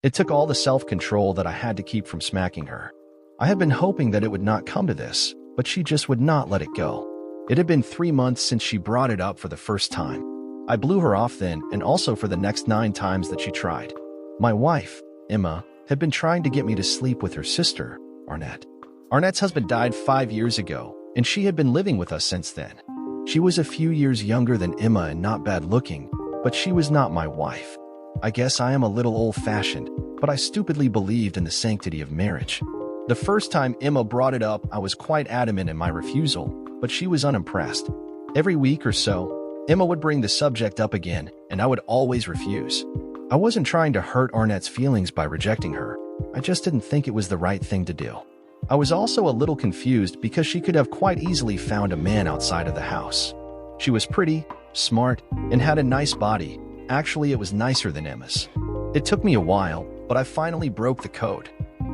It took all the self-control that I had to keep from smacking her. I had been hoping that it would not come to this, but she just would not let it go. It had been 3 months since she brought it up for the first time. I blew her off then and also for the next 9 times that she tried. My wife, Emma, had been trying to get me to sleep with her sister, Arnett. Arnett's husband died 5 years ago, and she had been living with us since then. She was a few years younger than Emma and not bad looking, but she was not my wife. I guess I am a little old-fashioned, but I stupidly believed in the sanctity of marriage. The first time Emma brought it up, I was quite adamant in my refusal, but she was unimpressed. Every week or so, Emma would bring the subject up again, and I would always refuse. I wasn't trying to hurt Arnett's feelings by rejecting her. I just didn't think it was the right thing to do. I was also a little confused because she could have quite easily found a man outside of the house. She was pretty, smart, and had a nice body. Actually, it was nicer than Emma's. It took me a while, but I finally broke the code.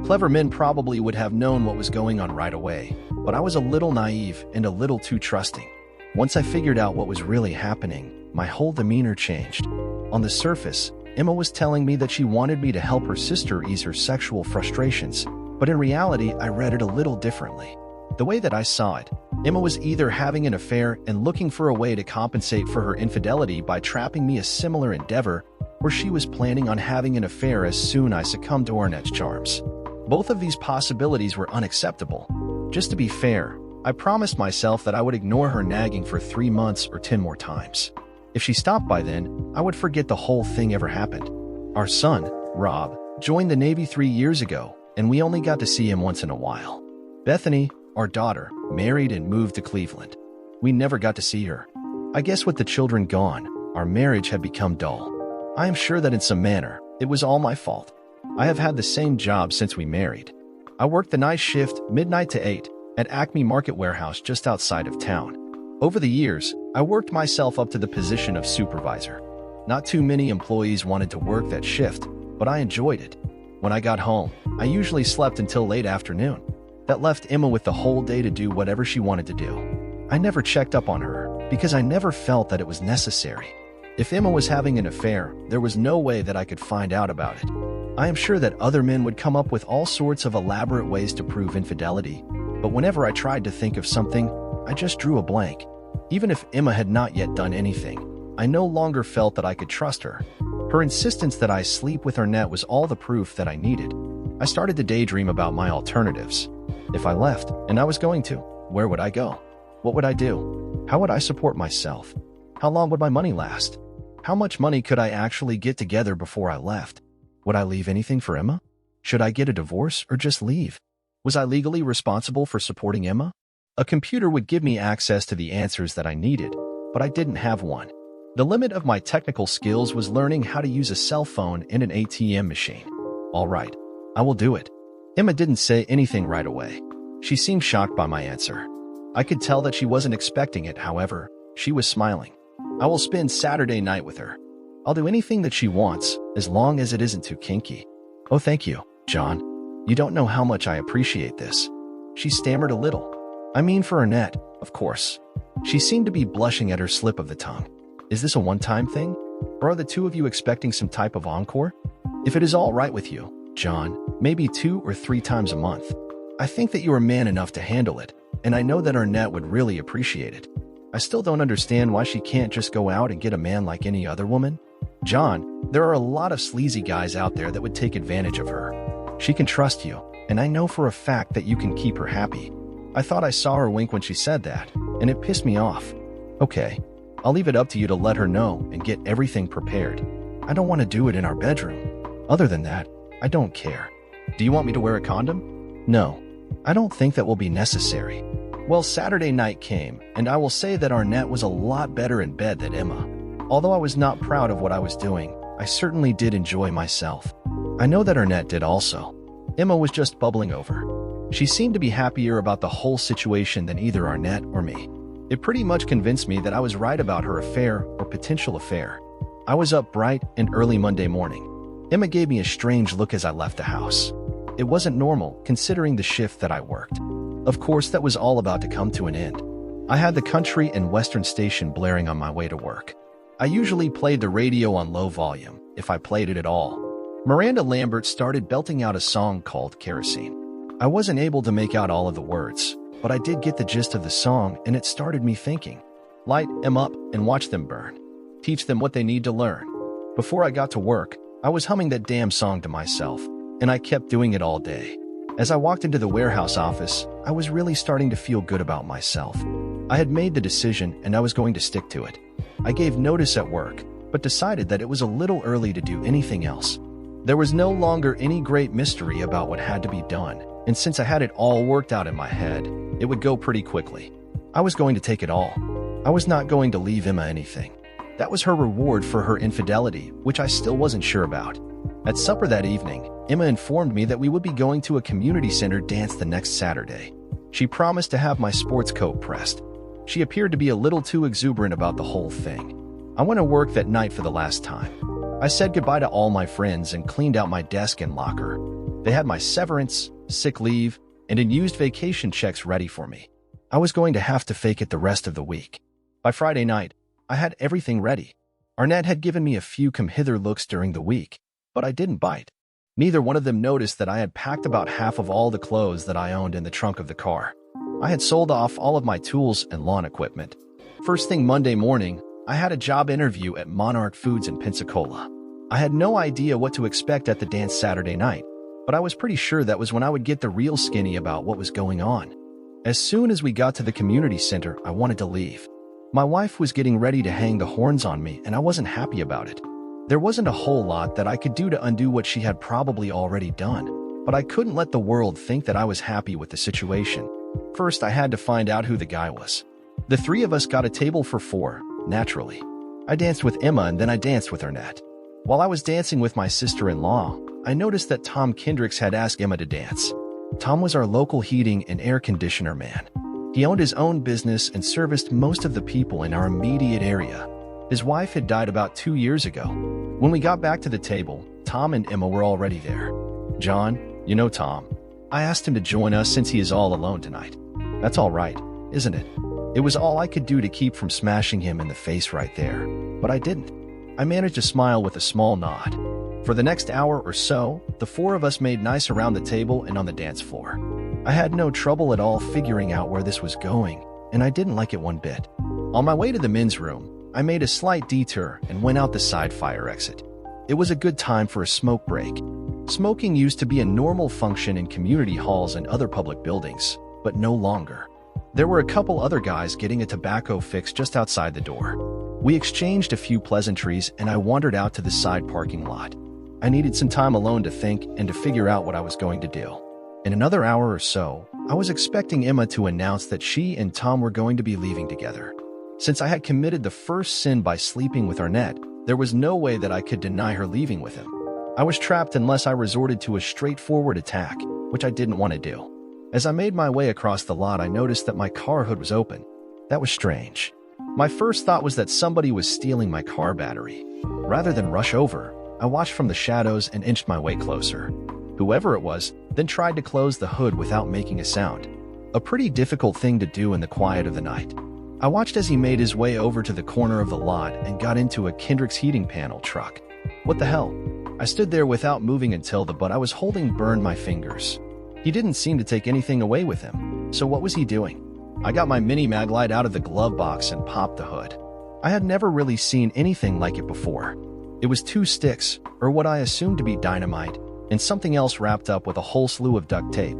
Clever men probably would have known what was going on right away, but I was a little naive and a little too trusting. Once I figured out what was really happening, my whole demeanor changed. On the surface, Emma was telling me that she wanted me to help her sister ease her sexual frustrations, but in reality, I read it a little differently. The way that I saw it, Emma was either having an affair and looking for a way to compensate for her infidelity by trapping me a similar endeavor, or she was planning on having an affair as soon as I succumbed to Arnett's charms. Both of these possibilities were unacceptable. Just to be fair, I promised myself that I would ignore her nagging for 3 months or 10 more times. If she stopped by then, I would forget the whole thing ever happened. Our son, Rob, joined the Navy 3 years ago, and we only got to see him once in a while. Bethany, our daughter, married and moved to Cleveland. We never got to see her. I guess with the children gone, our marriage had become dull. I am sure that in some manner, it was all my fault. I have had the same job since we married. I worked the night shift, midnight to 8, at Acme Market Warehouse just outside of town. Over the years, I worked myself up to the position of supervisor. Not too many employees wanted to work that shift, but I enjoyed it. When I got home, I usually slept until late afternoon. That left Emma with the whole day to do whatever she wanted to do. I never checked up on her because I never felt that it was necessary. If Emma was having an affair, there was no way that I could find out about it. I am sure that other men would come up with all sorts of elaborate ways to prove infidelity, but whenever I tried to think of something, I just drew a blank. Even if Emma had not yet done anything, I no longer felt that I could trust her. Her insistence that I sleep with Arnett was all the proof that I needed. I started to daydream about my alternatives. If I left, and I was going to, where would I go? What would I do? How would I support myself? How long would my money last? How much money could I actually get together before I left? Would I leave anything for Emma? Should I get a divorce or just leave? Was I legally responsible for supporting Emma? A computer would give me access to the answers that I needed, but I didn't have one. The limit of my technical skills was learning how to use a cell phone and an ATM machine. All right, I will do it. Emma didn't say anything right away. She seemed shocked by my answer. I could tell that she wasn't expecting it, however. She was smiling. I will spend Saturday night with her. I'll do anything that she wants, as long as it isn't too kinky. Oh, thank you, John. You don't know how much I appreciate this. She stammered a little. I mean for Arnett, of course. She seemed to be blushing at her slip of the tongue. Is this a one-time thing? Or are the two of you expecting some type of encore? If it is all right with you, John, maybe 2 or 3 times a month. I think that you are man enough to handle it, and I know that Arnett would really appreciate it. I still don't understand why she can't just go out and get a man like any other woman. John, there are a lot of sleazy guys out there that would take advantage of her. She can trust you, and I know for a fact that you can keep her happy. I thought I saw her wink when she said that, and it pissed me off. Okay, I'll leave it up to you to let her know and get everything prepared. I don't want to do it in our bedroom. Other than that, I don't care. Do you want me to wear a condom? No, I don't think that will be necessary. Well, Saturday night came, and I will say that Arnett was a lot better in bed than Emma. Although I was not proud of what I was doing, I certainly did enjoy myself. I know that Arnett did also. Emma was just bubbling over. She seemed to be happier about the whole situation than either Arnett or me. It pretty much convinced me that I was right about her affair or potential affair. I was up bright and early Monday morning. Emma gave me a strange look as I left the house. It wasn't normal, considering the shift that I worked. Of course, that was all about to come to an end. I had the country and western station blaring on my way to work. I usually played the radio on low volume, if I played it at all. Miranda Lambert started belting out a song called Kerosene. I wasn't able to make out all of the words, but I did get the gist of the song, and it started me thinking. Light them up and watch them burn. Teach them what they need to learn. Before I got to work, I was humming that damn song to myself, and I kept doing it all day. As I walked into the warehouse office, I was really starting to feel good about myself. I had made the decision, and I was going to stick to it. I gave notice at work, but decided that it was a little early to do anything else. There was no longer any great mystery about what had to be done, and since I had it all worked out in my head, it would go pretty quickly. I was going to take it all. I was not going to leave Emma anything. That was her reward for her infidelity, which I still wasn't sure about. At supper that evening, Emma informed me that we would be going to a community center dance the next Saturday. She promised to have my sports coat pressed. She appeared to be a little too exuberant about the whole thing. I went to work that night for the last time. I said goodbye to all my friends and cleaned out my desk and locker. They had my severance, sick leave, and unused vacation checks ready for me. I was going to have to fake it the rest of the week. By Friday night, I had everything ready. Arnett had given me a few come-hither looks during the week, but I didn't bite. Neither one of them noticed that I had packed about half of all the clothes that I owned in the trunk of the car. I had sold off all of my tools and lawn equipment. First thing Monday morning, I had a job interview at Monarch Foods in Pensacola. I had no idea what to expect at the dance Saturday night, but I was pretty sure that was when I would get the real skinny about what was going on. As soon as we got to the community center, I wanted to leave. My wife was getting ready to hang the horns on me, and I wasn't happy about it. There wasn't a whole lot that I could do to undo what she had probably already done, but I couldn't let the world think that I was happy with the situation. First, I had to find out who the guy was. The three of us got a table for four, naturally. I danced with Emma, and then I danced with Arnett. While I was dancing with my sister-in-law, I noticed that Tom Kendricks had asked Emma to dance. Tom was our local heating and air conditioner man. He owned his own business and serviced most of the people in our immediate area. His wife had died about 2 years ago. When we got back to the table, Tom and Emma were already there. John, you know Tom. I asked him to join us since he is all alone tonight. That's all right, isn't it? It was all I could do to keep from smashing him in the face right there, but I didn't. I managed to smile with a small nod. For the next hour or so, the four of us made nice around the table and on the dance floor. I had no trouble at all figuring out where this was going, and I didn't like it one bit. On my way to the men's room, I made a slight detour and went out the side fire exit. It was a good time for a smoke break. Smoking used to be a normal function in community halls and other public buildings, but no longer. There were a couple other guys getting a tobacco fix just outside the door. We exchanged a few pleasantries, and I wandered out to the side parking lot. I needed some time alone to think and to figure out what I was going to do. In another hour or so, I was expecting Emma to announce that she and Tom were going to be leaving together. Since I had committed the first sin by sleeping with Arnett, there was no way that I could deny her leaving with him. I was trapped unless I resorted to a straightforward attack, which I didn't want to do. As I made my way across the lot, I noticed that my car hood was open. That was strange. My first thought was that somebody was stealing my car battery. Rather than rush over, I watched from the shadows and inched my way closer. Whoever it was then tried to close the hood without making a sound. A pretty difficult thing to do in the quiet of the night. I watched as he made his way over to the corner of the lot and got into a Kendricks heating panel truck. What the hell? I stood there without moving until the butt I was holding burned my fingers. He didn't seem to take anything away with him. So what was he doing? I got my mini mag light out of the glove box and popped the hood. I had never really seen anything like it before. It was 2 sticks, or what I assumed to be dynamite, and something else wrapped up with a whole slew of duct tape.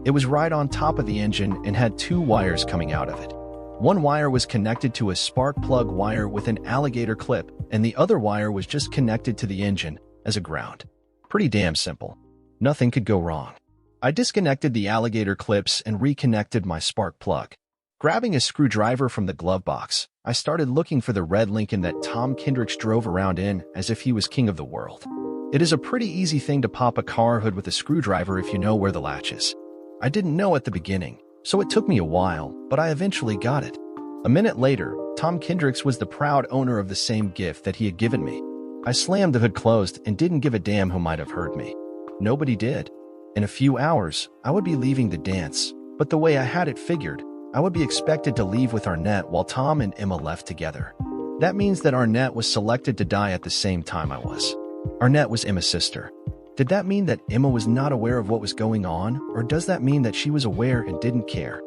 It was right on top of the engine and had 2 wires coming out of it. One wire was connected to a spark plug wire with an alligator clip, and the other wire was just connected to the engine as a ground. Pretty damn simple. Nothing could go wrong. I disconnected the alligator clips and reconnected my spark plug. Grabbing a screwdriver from the glove box, I started looking for the red Lincoln that Tom Kendricks drove around in as if he was king of the world. It is a pretty easy thing to pop a car hood with a screwdriver if you know where the latch is. I didn't know at the beginning, so it took me a while, but I eventually got it. A minute later, Tom Kendricks was the proud owner of the same gift that he had given me. I slammed the hood closed and didn't give a damn who might have heard me. Nobody did. In a few hours, I would be leaving the dance, but the way I had it figured, I would be expected to leave with Arnett while Tom and Emma left together. That means that Arnett was selected to die at the same time I was. Arnett was Emma's sister. Did that mean that Emma was not aware of what was going on, or does that mean that she was aware and didn't care?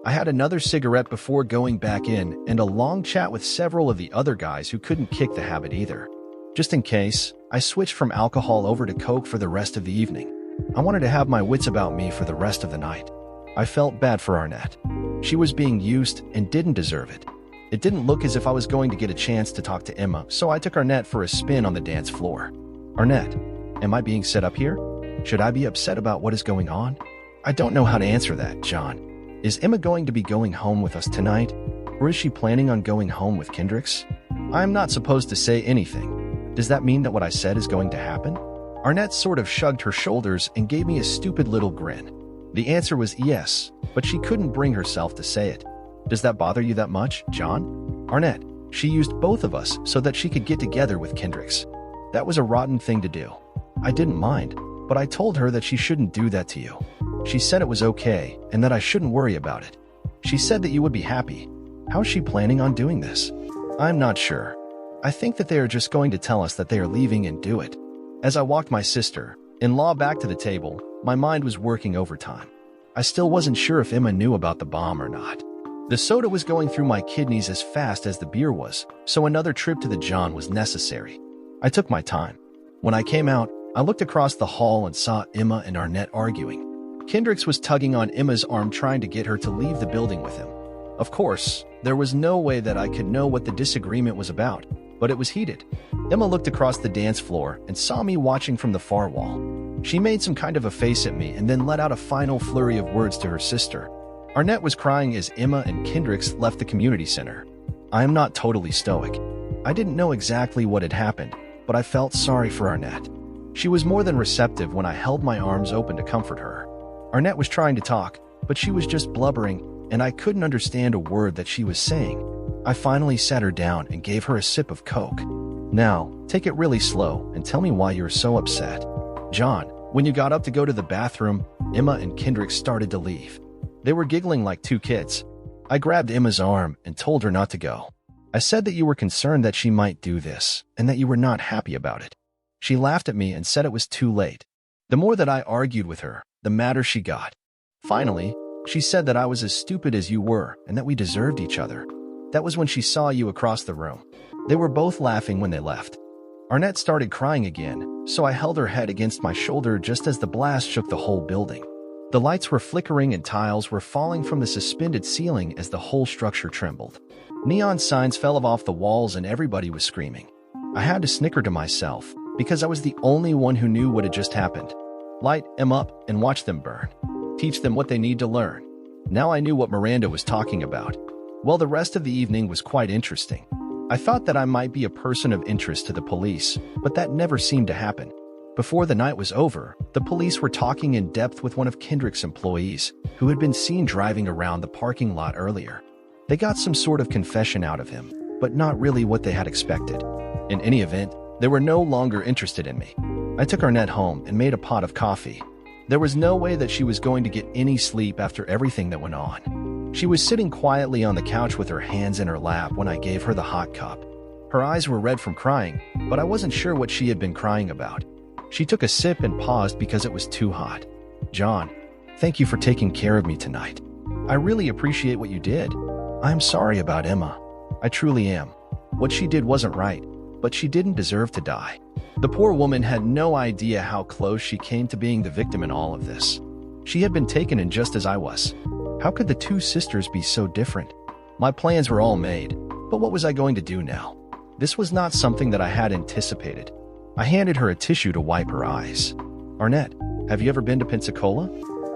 I had another cigarette before going back in and a long chat with several of the other guys who couldn't kick the habit either. Just in case, I switched from alcohol over to coke for the rest of the evening. I wanted to have my wits about me for the rest of the night. I felt bad for Arnett. She was being used and didn't deserve it. It didn't look as if I was going to get a chance to talk to Emma, so I took Arnett for a spin on the dance floor. Arnett, am I being set up here? Should I be upset about what is going on? I don't know how to answer that, John. Is Emma going to be going home with us tonight? Or is she planning on going home with Kendricks? I am not supposed to say anything. Does that mean that what I said is going to happen? Arnett sort of shrugged her shoulders and gave me a stupid little grin. The answer was yes, but she couldn't bring herself to say it. Does that bother you that much, John? Arnett, she used both of us so that she could get together with Kendricks. That was a rotten thing to do. I didn't mind, but I told her that she shouldn't do that to you. She said it was okay and that I shouldn't worry about it. She said that you would be happy. How is she planning on doing this? I'm not sure. I think that they are just going to tell us that they are leaving and do it. As I walked my sister-in-law back to the table, my mind was working overtime. I still wasn't sure if Emma knew about the bomb or not. The soda was going through my kidneys as fast as the beer was, so another trip to the John was necessary. I took my time. When I came out, I looked across the hall and saw Emma and Arnett arguing. Kendricks was tugging on Emma's arm trying to get her to leave the building with him. Of course, there was no way that I could know what the disagreement was about, but it was heated. Emma looked across the dance floor and saw me watching from the far wall. She made some kind of a face at me and then let out a final flurry of words to her sister. Arnett was crying as Emma and Kendricks left the community center. I am not totally stoic. I didn't know exactly what had happened, but I felt sorry for Arnett. She was more than receptive when I held my arms open to comfort her. Arnett was trying to talk, but she was just blubbering, and I couldn't understand a word that she was saying. I finally sat her down and gave her a sip of Coke. Now, take it really slow and tell me why you're so upset. John, when you got up to go to the bathroom, Emma and Kendricks started to leave. They were giggling like two kids. I grabbed Emma's arm and told her not to go. I said that you were concerned that she might do this and that you were not happy about it. She laughed at me and said it was too late. The more that I argued with her, the madder she got. Finally, she said that I was as stupid as you were and that we deserved each other. That was when she saw you across the room. They were both laughing when they left. Arnett started crying again, so I held her head against my shoulder just as the blast shook the whole building. The lights were flickering and tiles were falling from the suspended ceiling as the whole structure trembled. Neon signs fell off the walls and everybody was screaming. I had to snicker to myself because I was the only one who knew what had just happened. Light them up and watch them burn. Teach them what they need to learn. Now I knew what Miranda was talking about. Well, the rest of the evening was quite interesting. I thought that I might be a person of interest to the police, but that never seemed to happen. Before the night was over, the police were talking in depth with one of Kendrick's employees, who had been seen driving around the parking lot earlier. They got some sort of confession out of him, but not really what they had expected. In any event, they were no longer interested in me. I took Arnett home and made a pot of coffee. There was no way that she was going to get any sleep after everything that went on. She was sitting quietly on the couch with her hands in her lap when I gave her the hot cup. Her eyes were red from crying, but I wasn't sure what she had been crying about. She took a sip and paused because it was too hot. John, thank you for taking care of me tonight. I really appreciate what you did. I'm sorry about Emma. I truly am. What she did wasn't right, but she didn't deserve to die. The poor woman had no idea how close she came to being the victim in all of this. She had been taken in just as I was. How could the two sisters be so different? My plans were all made, but what was I going to do now? This was not something that I had anticipated. I handed her a tissue to wipe her eyes. Arnett, have you ever been to Pensacola?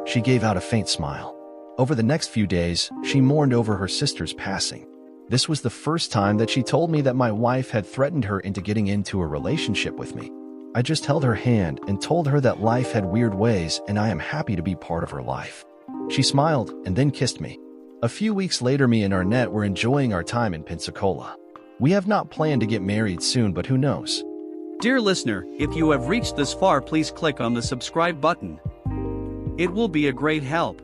She gave out a faint smile. Over the next few days, she mourned over her sister's passing. This was the first time that she told me that my wife had threatened her into getting into a relationship with me. I just held her hand and told her that life had weird ways and I am happy to be part of her life. She smiled and then kissed me. A few weeks later, me and Arnett were enjoying our time in Pensacola. We have not planned to get married soon, but who knows? Dear listener, if you have reached this far, please click on the subscribe button. It will be a great help.